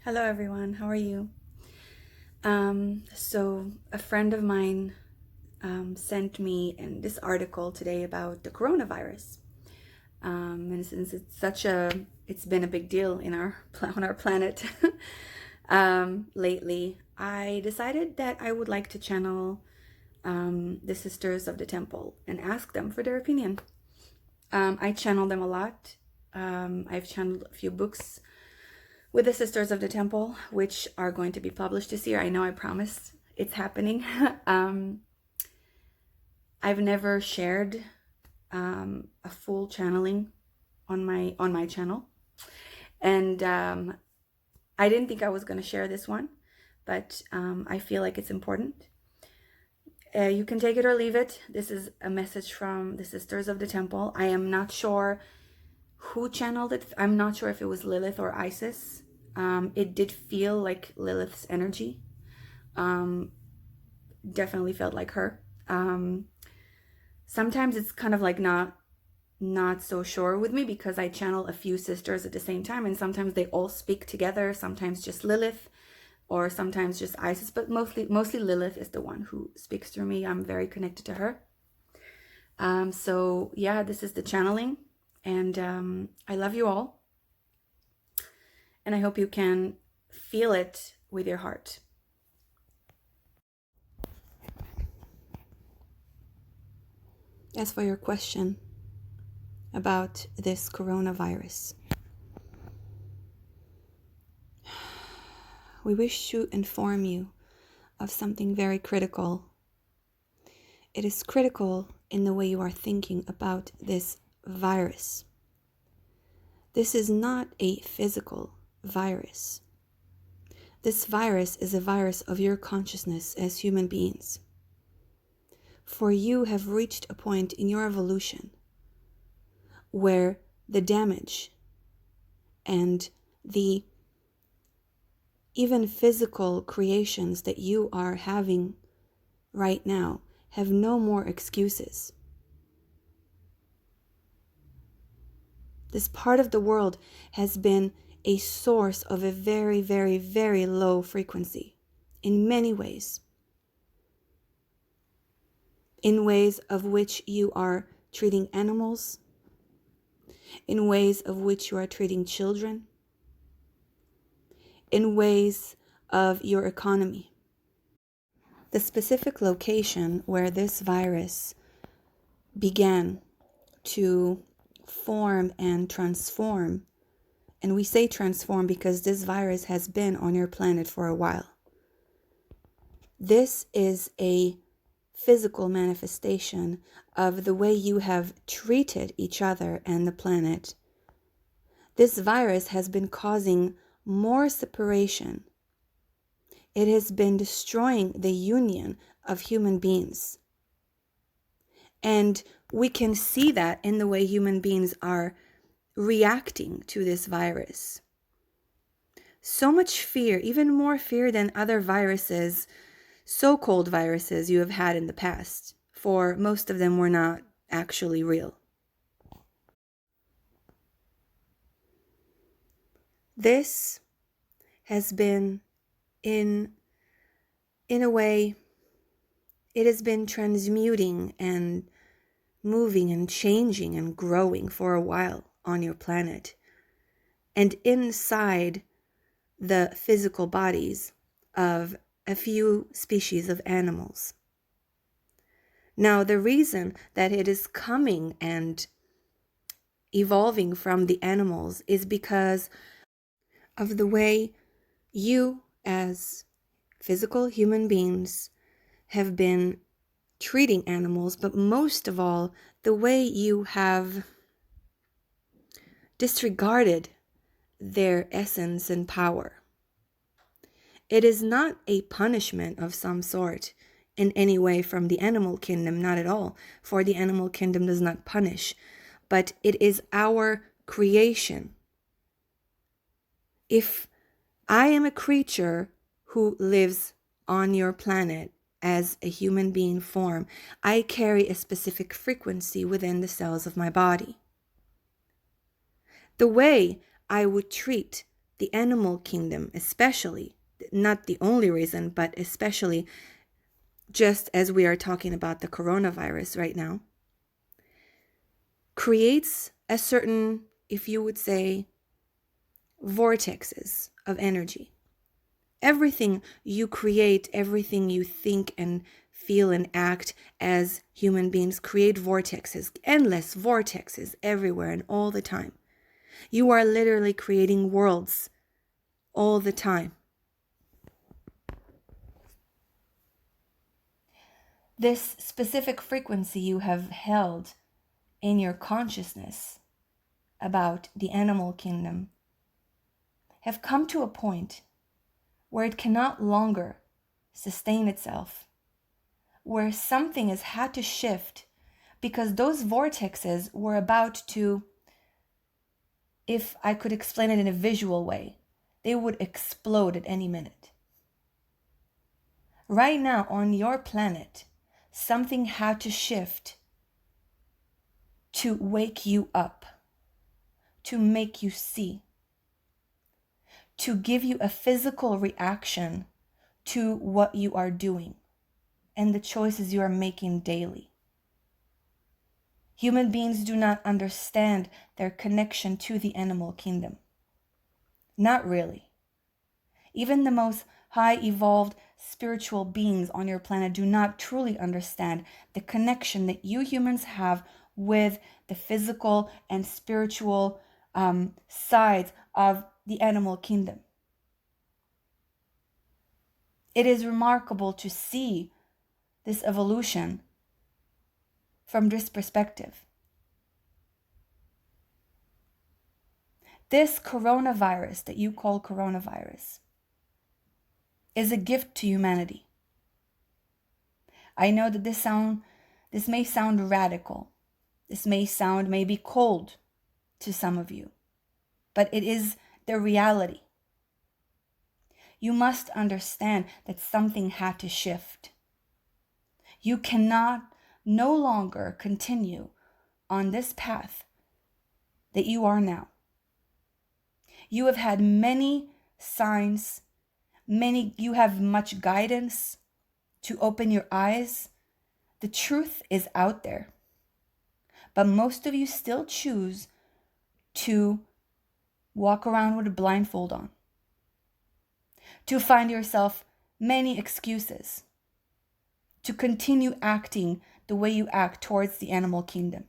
Hello everyone, how are you? So a friend of mine sent me this article today about the coronavirus. And since it's been a big deal in on our planet lately, I decided that I would like to channel the Sisters of the Temple and ask them for their opinion. I channel them a lot. I've channeled a few books with the Sisters of the Temple, which are going to be published this year. I know I promised it's happening. I've never shared a full channeling on my channel, and I didn't think I was going to share this one, but I feel like it's important. You can take it or leave it. This is a message from the Sisters of the Temple. I am not sure who channeled it. I'm not sure if it was Lilith or Isis. It did feel like Lilith's energy. Definitely felt like her. Sometimes it's kind of like not so sure with me because I channel a few sisters at the same time, and sometimes they all speak together, sometimes just Lilith or sometimes just Isis, but mostly Lilith is the one who speaks through me. I'm very connected to her. So yeah, this is the channeling, and I love you all, and I hope you can feel it with your heart. As for your question about this coronavirus, we wish to inform you of something very critical. It is critical in the way you are thinking about this virus. This is not a physical virus. This virus is a virus of your consciousness as human beings. For you have reached a point in your evolution where the damage and the even physical creations that you are having right now have no more excuses. This part of the world has been a source of a very, very, very low frequency in many ways. In ways of which you are treating animals, in ways of which you are treating children, in ways of your economy. The specific location where this virus began to form and transform, and we say transform because this virus has been on your planet for a while. This is a physical manifestation of the way you have treated each other and the planet. This virus has been causing more separation. It has been destroying the union of human beings. And we can see that in the way human beings are reacting to this virus. So much fear, even more fear than other viruses, so-called viruses you have had in the past, for most of them were not actually real. This has been, in a way, it has been transmuting and moving and changing and growing for a while on your planet and inside the physical bodies of a few species of animals. Now, the reason that it is coming and evolving from the animals is because of the way you, as physical human beings, have been treating animals, but most of all, the way you have disregarded their essence and power. It is not a punishment of some sort in any way from the animal kingdom, not at all, for the animal kingdom does not punish, but it is our creation. If I am a creature who lives on your planet as a human being form, I carry a specific frequency within the cells of my body. The way I would treat the animal kingdom, especially, not the only reason, but especially just as we are talking about the coronavirus right now, creates a certain, if you would say, vortexes of energy. Everything you create, everything you think and feel and act as human beings create vortexes, endless vortexes everywhere and all the time. You are literally creating worlds all the time. This specific frequency you have held in your consciousness about the animal kingdom have come to a point where it cannot longer sustain itself, where something has had to shift because those vortexes were about to, if I could explain it in a visual way, they would explode at any minute. Right now on your planet, something had to shift to wake you up, to make you see, to give you a physical reaction to what you are doing and the choices you are making daily. Human beings do not understand their connection to the animal kingdom. Not really. Even the most high evolved spiritual beings on your planet do not truly understand the connection that you humans have with the physical and spiritual sides of the animal kingdom. It is remarkable to see this evolution from this perspective. This coronavirus that you call coronavirus is a gift to humanity. I know that this may sound radical. This may sound maybe cold to some of you, but it is the reality. You must understand that something had to shift. You cannot no longer continue on this path that you are now. You have had many signs, you have much guidance to open your eyes. The truth is out there. But most of you still choose to walk around with a blindfold on, to find yourself many excuses, to continue acting the way you act towards the animal kingdom.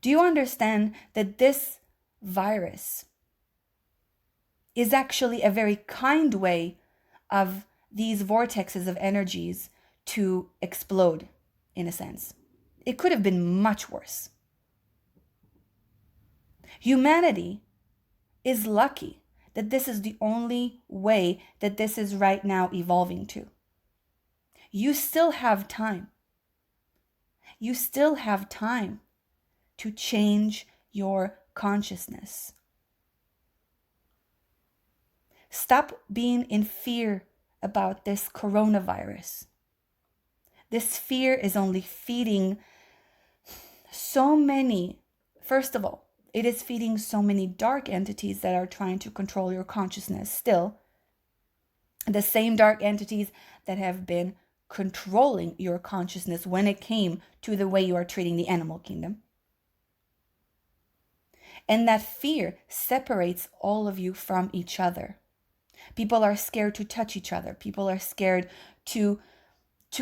Do you understand that this virus is actually a very kind way of these vortexes of energies to explode, in a sense? It could have been much worse. Humanity is lucky that this is the only way that this is right now evolving to. You still have time. You still have time to change your consciousness. Stop being in fear about this coronavirus. This fear is only feeding so many, first of all, it is feeding so many dark entities that are trying to control your consciousness still. The same dark entities that have been controlling your consciousness when it came to the way you are treating the animal kingdom. And that fear separates all of you from each other. People are scared to touch each other. People are scared to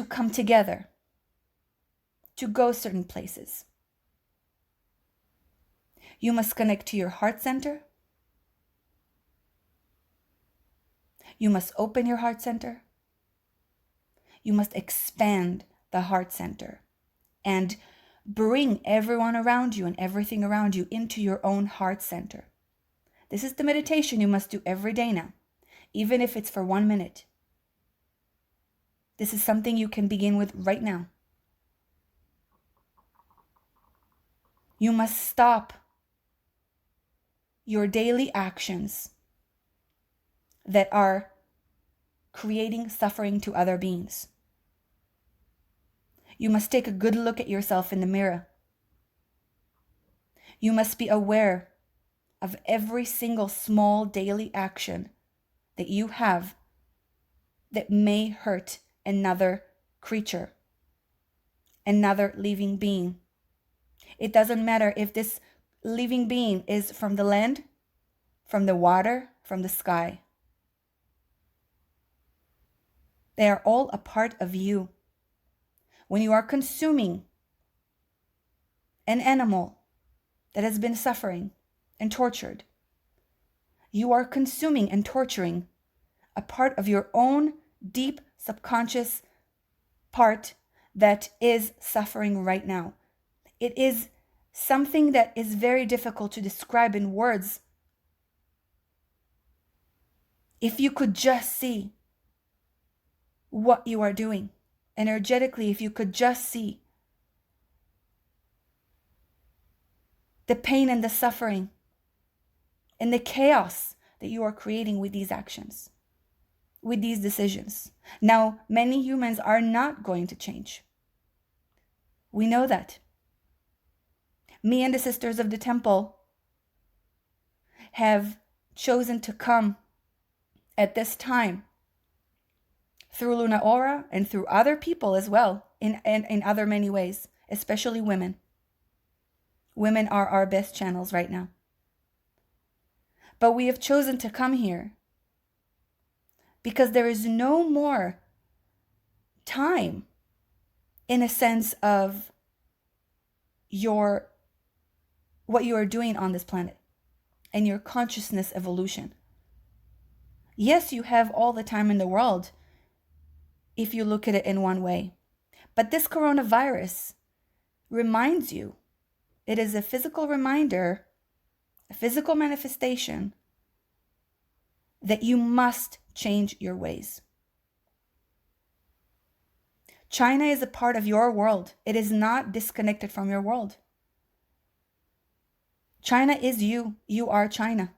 come together, to go certain places. You must connect to your heart center. You must open your heart center. You must expand the heart center and bring everyone around you and everything around you into your own heart center. This is the meditation you must do every day now, even if it's for 1 minute. This is something you can begin with right now. You must stop your daily actions that are creating suffering to other beings. You must take a good look at yourself in the mirror. You must be aware of every single small daily action that you have that may hurt another creature, another living being. It doesn't matter if this living being is from the land, from the water, from the sky. They are all a part of you. When you are consuming an animal that has been suffering and tortured, you are consuming and torturing a part of your own deep subconscious part that is suffering right now. It is something that is very difficult to describe in words. If you could just see what you are doing energetically, if you could just see the pain and the suffering and the chaos that you are creating with these actions, with these decisions. Now, many humans are not going to change. We know that. Me and the Sisters of the Temple have chosen to come at this time through Luna Aura and through other people as well, in other many ways, especially women. Women are our best channels right now. But we have chosen to come here because there is no more time in a sense of what you are doing on this planet and your consciousness evolution. Yes, you have all the time in the world if you look at it in one way. But this coronavirus reminds you, it is a physical reminder, a physical manifestation that you must change your ways. China is a part of your world. It is not disconnected from your world. China is you. You are China.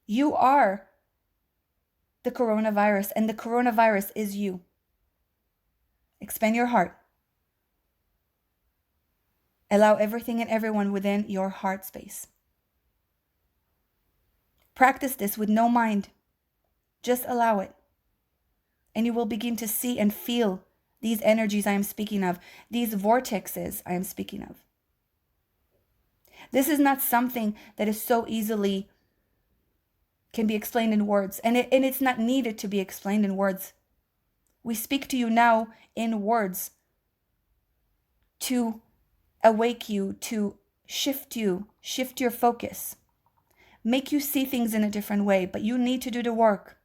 You are the coronavirus, and the coronavirus is you. Expand your heart. Allow everything and everyone within your heart space. Practice this with no mind. Just allow it. And you will begin to see and feel these energies I am speaking of, these vortexes I am speaking of. This is not something that is so easily can be explained in words, and it's not needed to be explained in words. We speak to you now in words to awake you, to shift your focus, make you see things in a different way, but you need to do the work.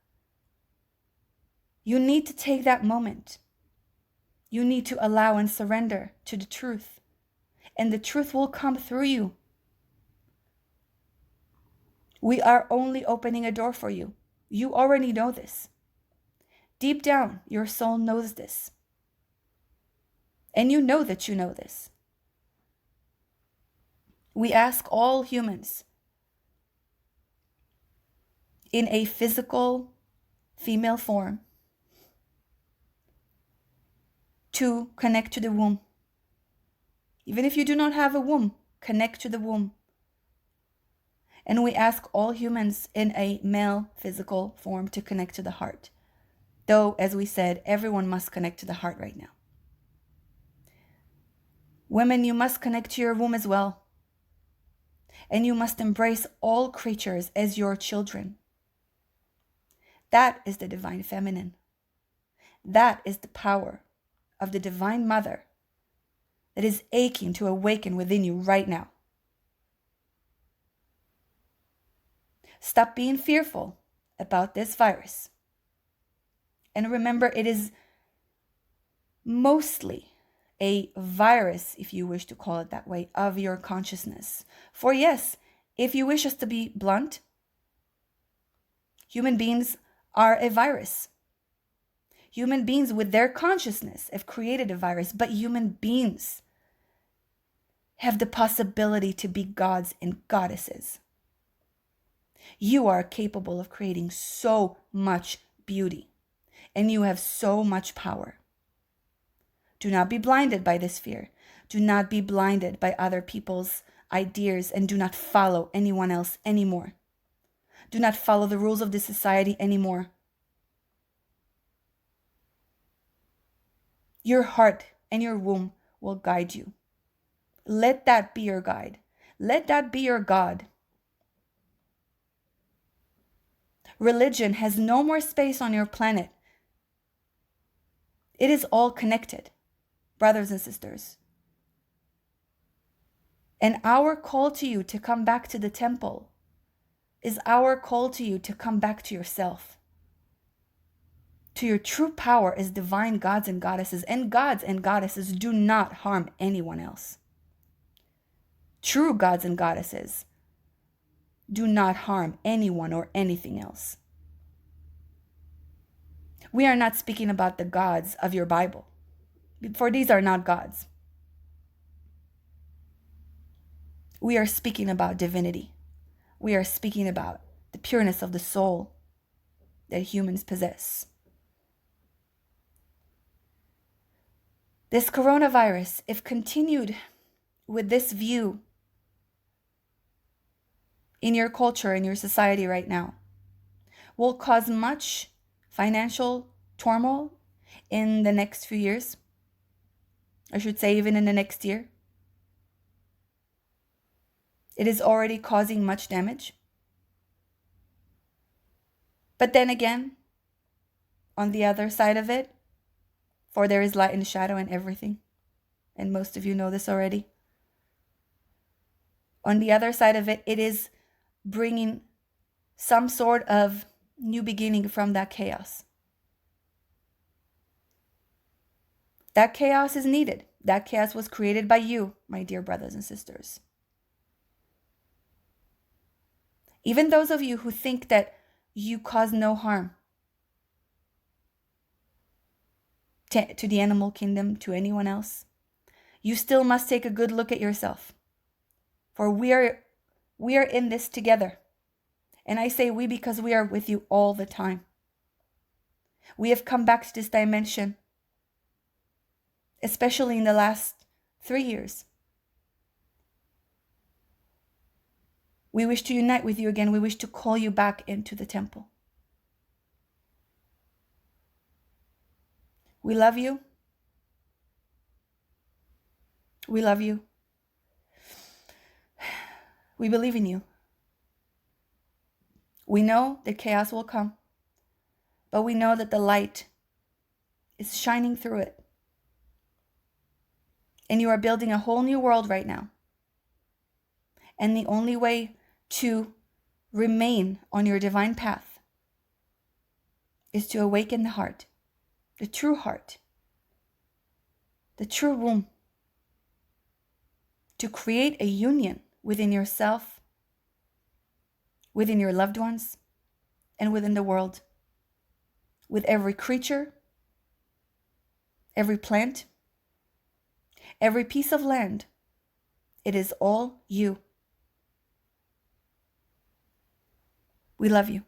You need to take that moment. You need to allow and surrender to the truth, and the truth will come through you. We are only opening a door for you. You already know this. Deep down, your soul knows this. And you know that you know this. We ask all humans in a physical female form to connect to the womb. Even if you do not have a womb, connect to the womb. And we ask all humans in a male physical form to connect to the heart. Though, as we said, everyone must connect to the heart right now. Women, you must connect to your womb as well. And you must embrace all creatures as your children. That is the divine feminine. That is the power of the divine mother that is aching to awaken within you right now. Stop being fearful about this virus. And remember, it is mostly a virus, if you wish to call it that way, of your consciousness. For yes, if you wish us to be blunt, human beings are a virus. Human beings with their consciousness have created a virus, but human beings have the possibility to be gods and goddesses. You are capable of creating so much beauty, and you have so much power. Do not be blinded by this fear. Do not be blinded by other people's ideas and do not follow anyone else anymore. Do not follow the rules of this society anymore. Your heart and your womb will guide you. Let that be your guide. Let that be your God. Religion has no more space on your planet. It is all connected, brothers and sisters. And our call to you to come back to the temple is our call to you to come back to yourself, to your true power as divine gods and goddesses. And gods and goddesses do not harm anyone else. True gods and goddesses do not harm anyone or anything else. We are not speaking about the gods of your Bible, for these are not gods. We are speaking about divinity. We are speaking about the pureness of the soul that humans possess. This coronavirus, if continued with this view in your culture, in your society right now, will cause much financial turmoil in the next few years. I should say even in the next year. It is already causing much damage. But then again, on the other side of it, for there is light and shadow in everything, and most of you know this already. On the other side of it, it is bringing some sort of new beginning from that chaos. That chaos is needed. That chaos was created by you, my dear brothers and sisters. Even those of you who think that you cause no harm to the animal kingdom, to anyone else, you still must take a good look at yourself. For we are in this together. And I say we because we are with you all the time. We have come back to this dimension, especially in the last 3 years. We wish to unite with you again. We wish to call you back into the temple. We love you. We love you. We believe in you. We know that chaos will come, but we know that the light is shining through it. And you are building a whole new world right now. And the only way to remain on your divine path is to awaken the heart, the true womb, to create a union within yourself, within your loved ones, and within the world, with every creature, every plant, every piece of land. It is all you. We love you.